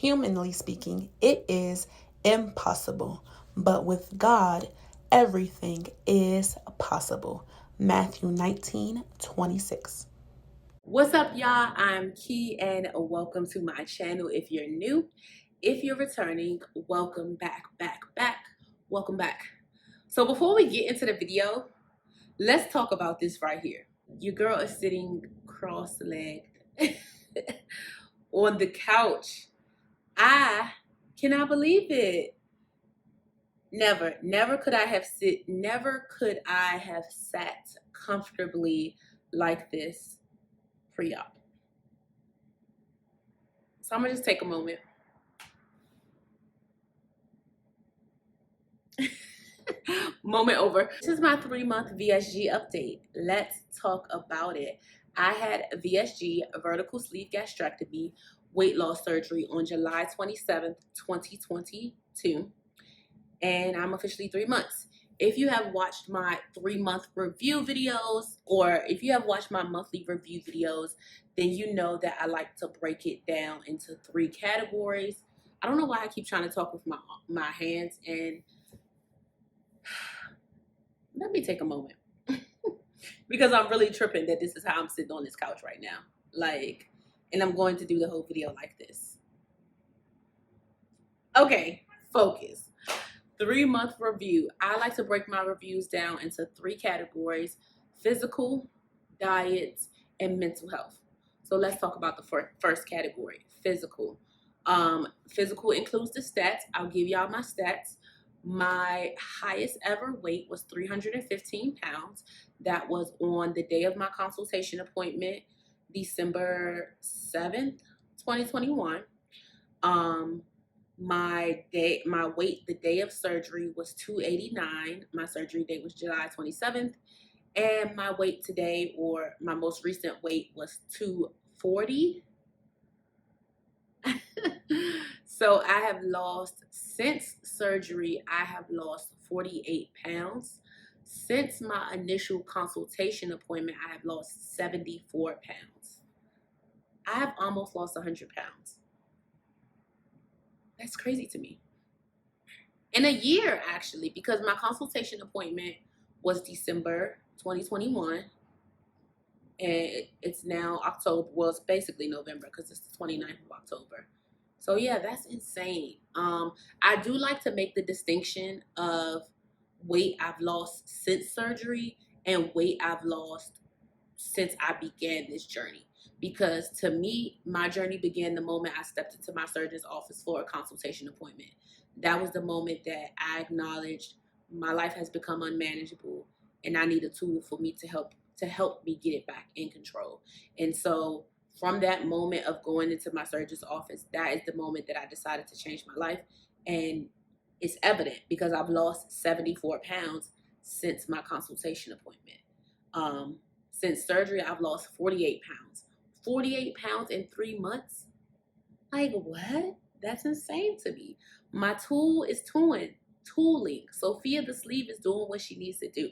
Humanly speaking, it is impossible, but with God, everything is possible. Matthew 19:26. What's up, y'all? I'm Key and welcome to my channel. If you're new, if you're returning, welcome back. Welcome back. So before we get into the video, let's talk about this right here. Your girl is sitting cross-legged on the couch. I cannot believe it. Never could I have sat comfortably like this pre-op. So I'm gonna just take a moment. Moment over. This is my 3-month VSG update. Let's talk about it. I had a VSG, a vertical sleeve gastrectomy, weight loss surgery on July 27th, 2022. And I'm officially 3 months. If you have watched my 3-month review videos, or if you have watched my monthly review videos, then you know that I like to break it down into 3 categories. I don't know why I keep trying to talk with my hands, and let me take a moment because I'm really tripping that this is how I'm sitting on this couch right now. And I'm going to do the whole video like this. Okay, focus. 3-month review. I like to break my reviews down into 3 categories: physical, diet, and mental health. So let's talk about the first category, physical. Physical includes the stats. I'll give y'all my stats. My highest ever weight was 315 pounds. That was on the day of my consultation appointment, December 7th, 2021. My weight the day of surgery was 289. My surgery date was July 27th. And my weight today, or my most recent weight, was 240. So I have lost, since surgery, I have lost 48 pounds. Since my initial consultation appointment, I have lost 74 pounds. I have almost lost 100 pounds. That's crazy to me. In a year, actually, because my consultation appointment was December 2021. And it's now October. Well, it's basically November because it's the 29th of October. So yeah, that's insane. I do like to make the distinction of weight I've lost since surgery and weight I've lost since I began this journey. Because to me, my journey began the moment I stepped into my surgeon's office for a consultation appointment. That was the moment that I acknowledged my life has become unmanageable and I need a tool for me to help me get it back in control. And so from that moment of going into my surgeon's office, that is the moment that I decided to change my life. And it's evident because I've lost 74 pounds since my consultation appointment. Since surgery, I've lost 48 pounds. 48 pounds in 3 months? Like, what? That's insane to me. My tool is tooling. Sophia the sleeve is doing what she needs to do.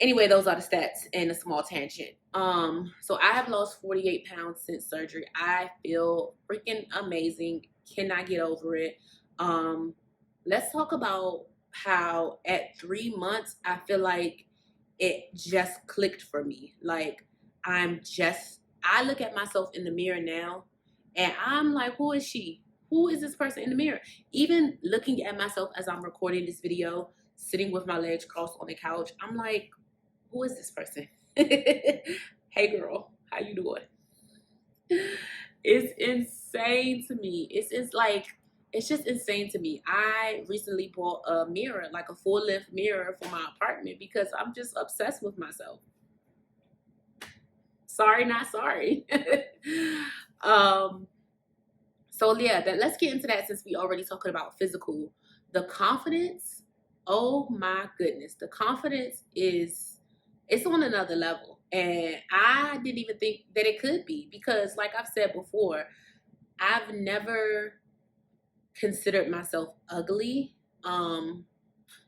Anyway, those are the stats and a small tangent. So I have lost 48 pounds since surgery. I feel freaking amazing. Cannot get over it. Let's talk about how at 3 months, I feel like it just clicked for me. Like, I look at myself in the mirror now and I'm like, who is she? Who is this person in the mirror? Even looking at myself as I'm recording this video, sitting with my legs crossed on the couch, I'm like, who is this person? Hey girl, how you doing? It's insane to me. It's just insane to me. I recently bought a mirror, like a full-length mirror for my apartment because I'm just obsessed with myself. Sorry, not sorry. So yeah, let's get into that since we already talking about physical. The confidence, oh my goodness. The confidence it's on another level. And I didn't even think that it could be because, like I've said before, I've never considered myself ugly. Well,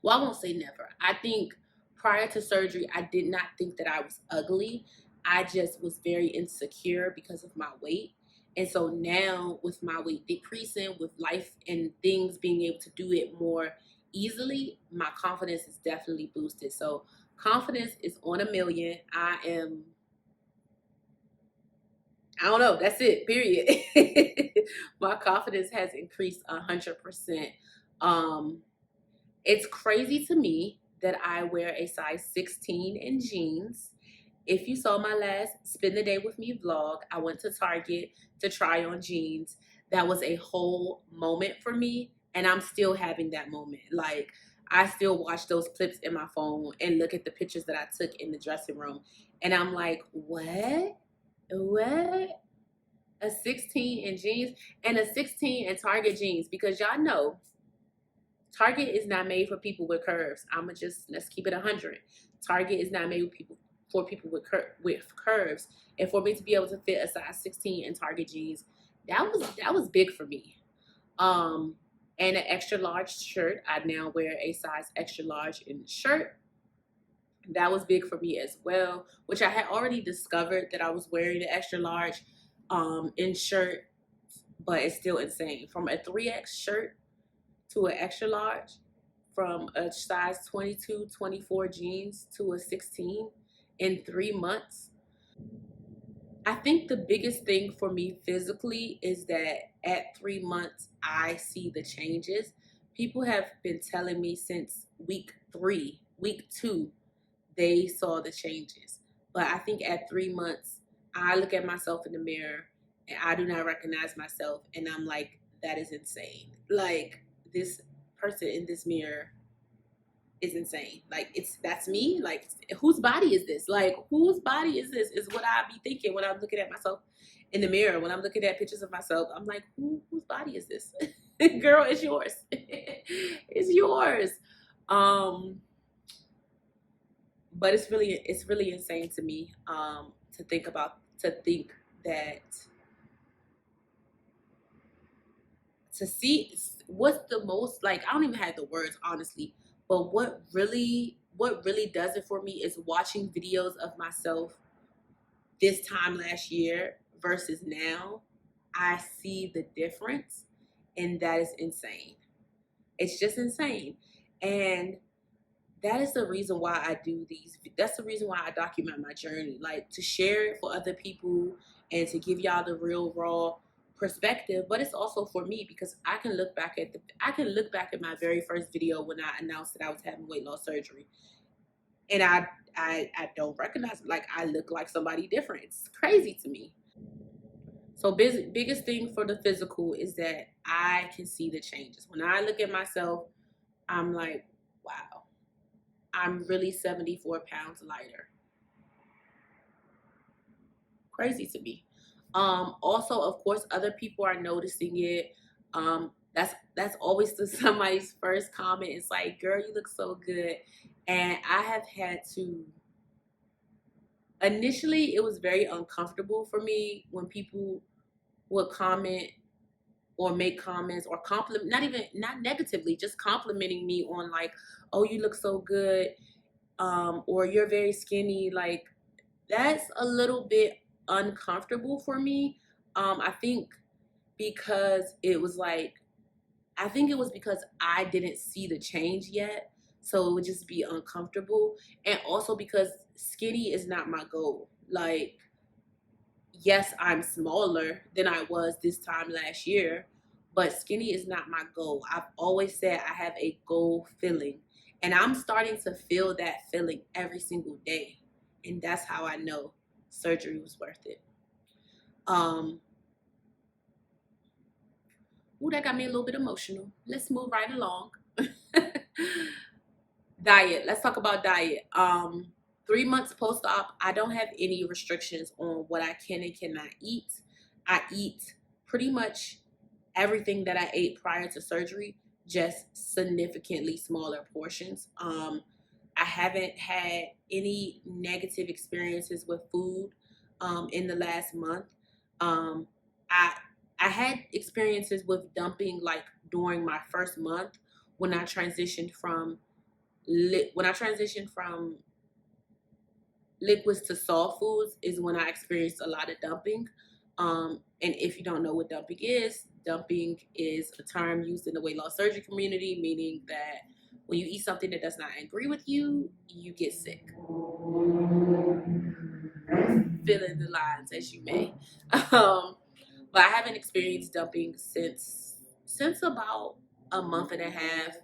I won't say never. I think prior to surgery, I did not think that I was ugly. I just was very insecure because of my weight. And so now with my weight decreasing, with life and things being able to do it more easily, my confidence is definitely boosted. So confidence is on 1,000,000. I don't know. That's it. Period. My confidence has increased 100%. Um, it's crazy to me that I wear a size 16 in jeans. If you saw my last Spend the Day with Me vlog, I went to Target to try on jeans. That was a whole moment for me, and I'm still having that moment. Like, I still watch those clips in my phone and look at the pictures that I took in the dressing room, and I'm like, what? What? A 16 in jeans and a 16 in Target jeans, because y'all know Target is not made for people with curves. Let's keep it 100. Target is not made for people with curves, and for me to be able to fit a size 16 in Target jeans, that was big for me. And an extra large shirt. I now wear a size extra large in the shirt. That was big for me as well, which I had already discovered that I was wearing the extra large in shirt, but it's still insane. From a 3X shirt to an extra large, from a size 22, 24 jeans to a 16 in 3 months. I think the biggest thing for me physically is that at 3 months, I see the changes. People have been telling me since week 3, week 2, they saw the changes. But I think at 3 months, I look at myself in the mirror and I do not recognize myself. And I'm like, that is insane. Like, this person in this mirror is insane. Like, that's me. Like, whose body is this? Like, whose body is this? Is what I be thinking when I'm looking at myself in the mirror. When I'm looking at pictures of myself, I'm like, whose body is this? Girl, it's yours. It's yours. But it's really insane to me to think that, to see what's the most, like, I don't even have the words, honestly, but what really does it for me is watching videos of myself this time last year versus now. I see the difference, and that is insane. It's just insane. And that is the reason why I do these. That's the reason why I document my journey, like, to share it for other people and to give y'all the real raw perspective. But it's also for me, because I can look back at my very first video when I announced that I was having weight loss surgery, and I don't recognize it. Like, I look like somebody different. It's crazy to me. So biggest thing for the physical is that I can see the changes. When I look at myself, I'm like, wow, I'm really 74 pounds lighter. Crazy to me. Also, of course, other people are noticing it. That's always somebody's first comment. It's like, girl, you look so good. And I have had to, initially, it was very uncomfortable for me when people would comment or make comments or compliment, not negatively, just complimenting me on, like, oh, you look so good, or you're very skinny. Like, that's a little bit uncomfortable for me. I think because it was like, I think it was because I didn't see the change yet. So it would just be uncomfortable. And also because skinny is not my goal. Like, yes, I'm smaller than I was this time last year, but skinny is not my goal. I've always said I have a goal feeling, and I'm starting to feel that feeling every single day. And that's how I know surgery was worth it. Ooh, that got me a little bit emotional. Let's move right along. Diet. Let's talk about diet. 3 months post-op, I don't have any restrictions on what I can and cannot eat. I eat pretty much everything that I ate prior to surgery, just significantly smaller portions. I haven't had any negative experiences with food in the last month. Um, I I had experiences with dumping, like, during my first month when I transitioned from liquids to soft foods, is when I experienced a lot of dumping. And if you don't know what dumping is a term used in the weight loss surgery community, meaning that when you eat something that does not agree with you, you get sick. Fill in the lines as you may. But I haven't experienced dumping since about a month and a half,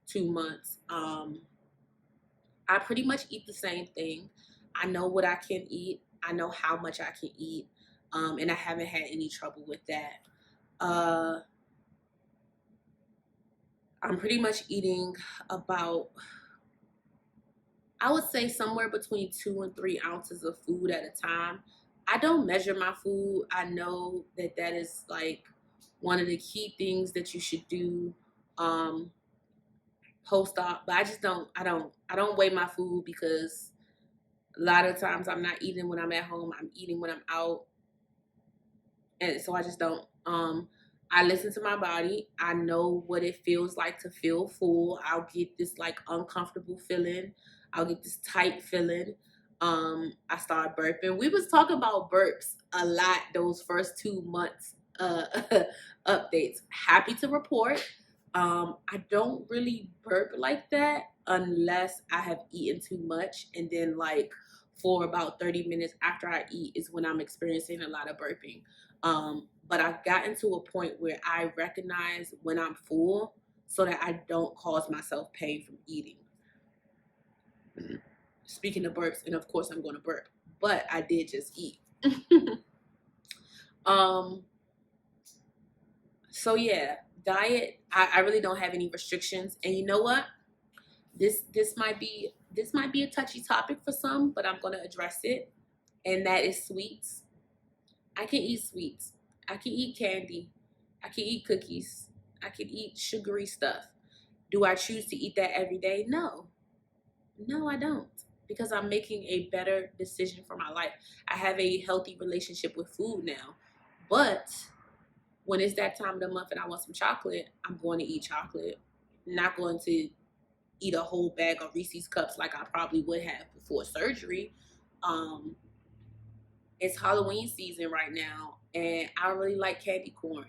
2 months. I pretty much eat the same thing. I know what I can eat. I know how much I can eat. And I haven't had any trouble with that. I'm pretty much eating about, I would say, somewhere between 2 and 3 ounces of food at a time. I don't measure my food. I know that that is like one of the key things that you should do post-op, but I don't weigh my food because a lot of times I'm not eating when I'm at home. I'm eating when I'm out. And so I just don't. I listen to my body. I know what it feels like to feel full. I'll get this like uncomfortable feeling. I'll get this tight feeling. I start burping. We was talking about burps a lot those first 2 months updates. Happy to report, I don't really burp like that unless I have eaten too much, and then like for about 30 minutes after I eat is when I'm experiencing a lot of burping. But I've gotten to a point where I recognize when I'm full so that I don't cause myself pain from eating. Speaking of burps, and of course I'm going to burp, but I did just eat. So yeah, diet. I really don't have any restrictions, and you know what? This might be a touchy topic for some, but I'm going to address it, and that is sweets. I can eat sweets. I can eat candy. I can eat cookies. I can eat sugary stuff. Do I choose to eat that every day? No. No, I don't. Because I'm making a better decision for my life. I have a healthy relationship with food now. But when it's that time of the month and I want some chocolate, I'm going to eat chocolate. I'm not going to eat a whole bag of Reese's cups like I probably would have before surgery. It's Halloween season right now, and I really like candy corn.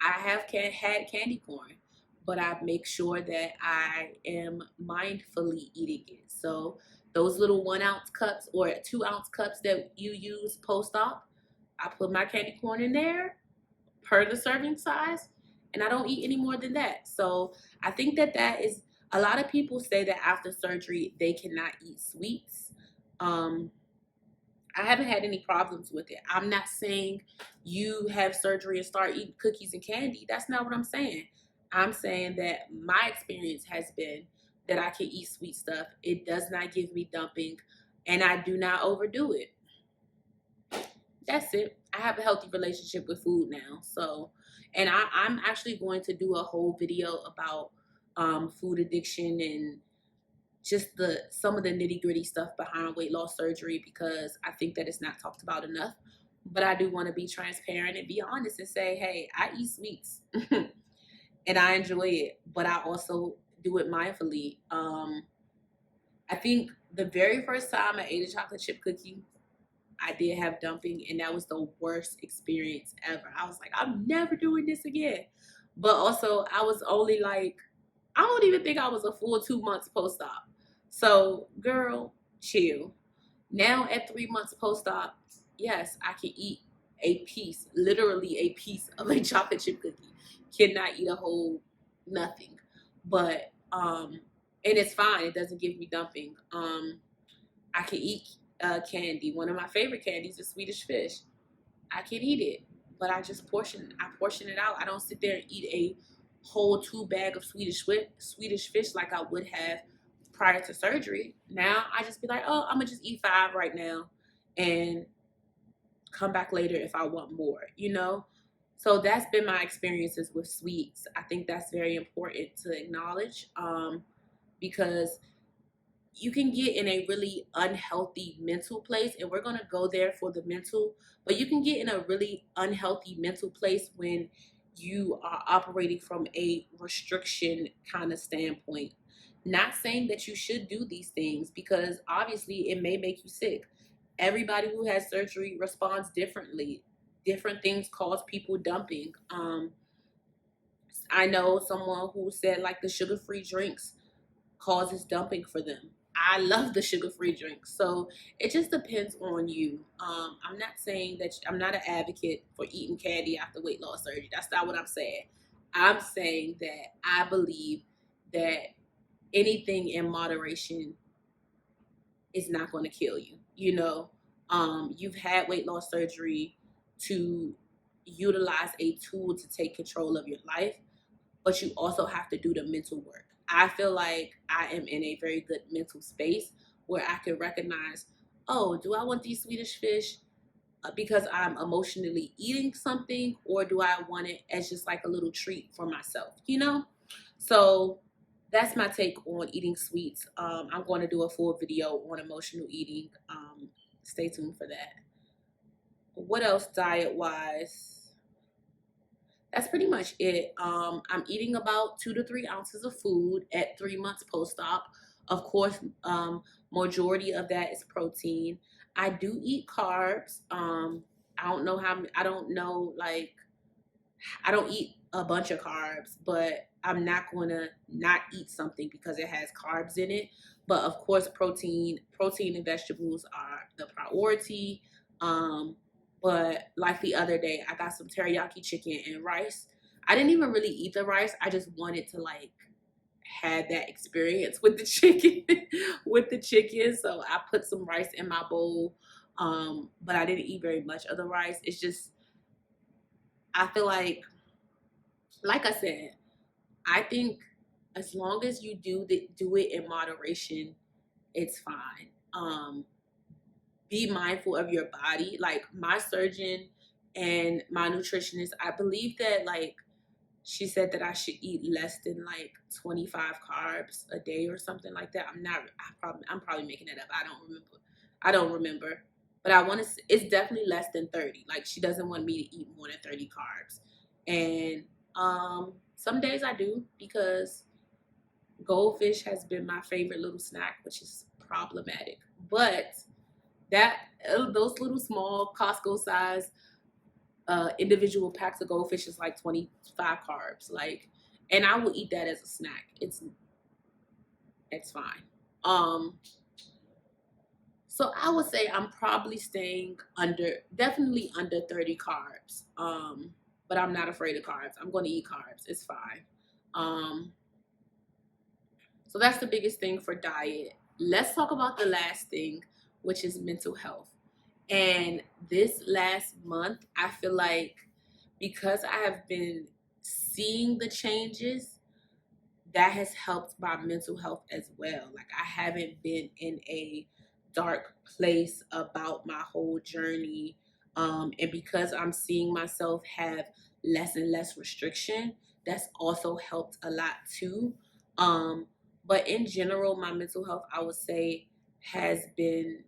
I have had candy corn, but I make sure that I am mindfully eating it. So those little 1 ounce cups or 2 ounce cups that you use post-op, I put my candy corn in there per the serving size, and I don't eat any more than that. So I think that that is, a lot of people say that after surgery they cannot eat sweets. I haven't had any problems with it. I'm not saying you have surgery and start eating cookies and candy. That's not what I'm saying. I'm saying that my experience has been that I can eat sweet stuff. It does not give me dumping, and I do not overdo it. That's it. I have a healthy relationship with food now. So, and I'm actually going to do a whole video about food addiction and just some of the nitty gritty stuff behind weight loss surgery, because I think that it's not talked about enough. But I do want to be transparent and be honest and say, hey, I eat sweets and I enjoy it, but I also do it mindfully. I think the very first time I ate a chocolate chip cookie, I did have dumping, and that was the worst experience ever. I was like, I'm never doing this again. But also, I was only like, I don't even think I was a full 2 months post-op. So, girl, chill. Now at 3 months post-op, yes, I can eat a piece, literally a piece of a chocolate chip cookie. Cannot eat a whole nothing. But and it's fine. It doesn't give me dumping. I can eat candy. One of my favorite candies is Swedish fish. I can eat it, but I portion it out. I don't sit there and eat a whole 2 bag of Swedish fish like I would have prior to surgery. Now I just be like, oh, I'm gonna just eat 5 right now and come back later if I want more, you know? So that's been my experiences with sweets. I think that's very important to acknowledge, because you can get in a really unhealthy mental place, and we're going to go there for the mental, but you can get in a really unhealthy mental place when you are operating from a restriction kind of standpoint. Not saying that you should do these things, because obviously it may make you sick. Everybody who has surgery responds differently. different things cause people dumping. I know someone who said like the sugar-free drinks causes dumping for them. I love the sugar-free drinks. So it just depends on you. I'm not saying that I'm not an advocate for eating candy after weight loss surgery. That's not what I'm saying. I'm saying that I believe that anything in moderation is not going to kill you. You know, you've had weight loss surgery to utilize a tool to take control of your life, but you also have to do the mental work. I feel like I am in a very good mental space where I can recognize, oh, do I want these Swedish fish because I'm emotionally eating something, or do I want it as just like a little treat for myself, you know? So that's my take on eating sweets. I'm going to do a full video on emotional eating. Stay tuned for that. What else diet wise? That's pretty much it. I'm eating about 2 to 3 ounces of food at 3 months post-op. Of course, majority of that is protein. I do eat carbs. I don't know how. I don't know like I don't eat a bunch of carbs, but I'm not going to not eat something because it has carbs in it. But of course, protein and vegetables are the priority. But like the other day, I got some teriyaki chicken and rice. I didn't even really eat the rice. I just wanted to like had that experience with the chicken with the chicken. So I put some rice in my bowl. But I didn't eat very much of the rice. It's just I feel like I said, I think as long as you do it in moderation, it's fine. Be mindful of your body. Like my surgeon and my nutritionist, I believe that like she said that I should eat less than like 25 carbs a day or something like that. I'm probably making it up. I don't remember. But I want to it's definitely less than 30. Like she doesn't want me to eat more than 30 carbs. And some days I do because goldfish has been my favorite little snack, which is problematic. But that those little small Costco size individual packs of goldfish is like 25 carbs. Like, and I will eat that as a snack. It's fine. So I would say I'm probably staying definitely under 30 carbs. But I'm not afraid of carbs. I'm going to eat carbs. It's fine. So that's the biggest thing for diet. Let's talk about the last thing, which is mental health. And this last month, I feel like because I have been seeing the changes, that has helped my mental health as well. Like I haven't been in a dark place about my whole journey. And because I'm seeing myself have less and less restriction, that's also helped a lot too. But in general, my mental health, I would say, has been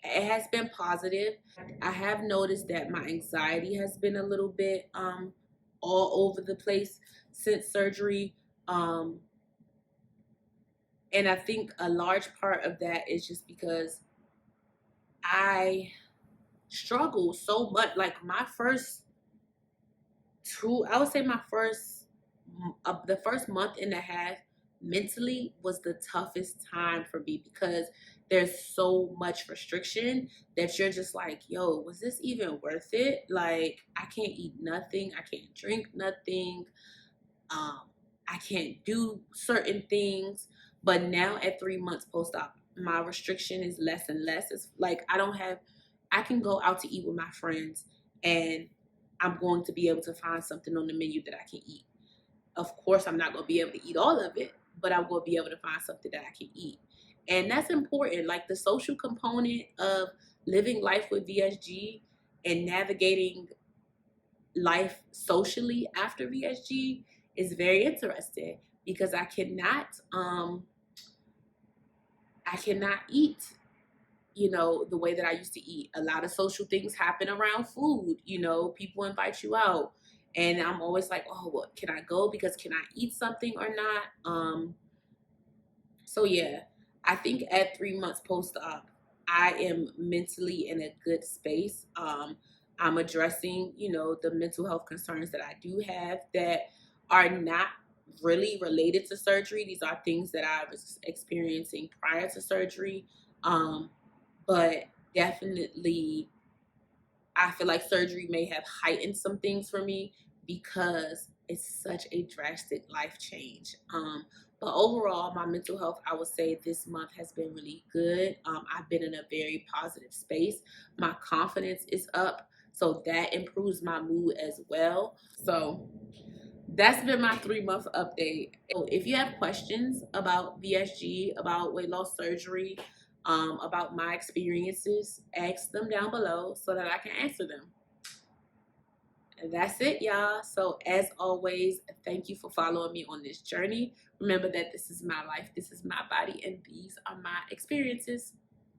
it has been positive. I have noticed that my anxiety has been a little bit all over the place since surgery. Um, and I think a large part of that is just because I struggle so much. Like my first I would say the first month and a half mentally was the toughest time for me because there's so much restriction that you're just like, yo, was this even worth it? Like, I can't eat nothing, I can't drink nothing, um, I can't do certain things. But now at 3 months post-op, my restriction is less and less. It's like I can go out to eat with my friends and I'm going to be able to find something on the menu that I can eat. Of course, I'm not going to be able to eat all of it, but I'm going to be able to find something that I can eat. And that's important. Like the social component of living life with VSG and navigating life socially after VSG is very interesting because I cannot eat, the way that I used to eat. A lot of social things happen around food. People invite you out. And I'm always like, oh, well, can I go because can I eat something or not? So yeah, I think at 3 months post-op, I am mentally in a good space. I'm addressing, you know, the mental health concerns that I do have that are not really related to surgery. These are things that I was experiencing prior to surgery. But definitely, I feel like surgery may have heightened some things for me because it's such a drastic life change. But overall, my mental health, I would say this month has been really good. I've been in a very positive space. My confidence is up, so that improves my mood as well. So that's been my 3 month update. So if you have questions about VSG, about weight loss surgery, about my experiences, ask them down below so that I can answer them. And that's it, y'all. So as always, thank you for following me on this journey. Remember that this is my life, this is my body, and these are my experiences.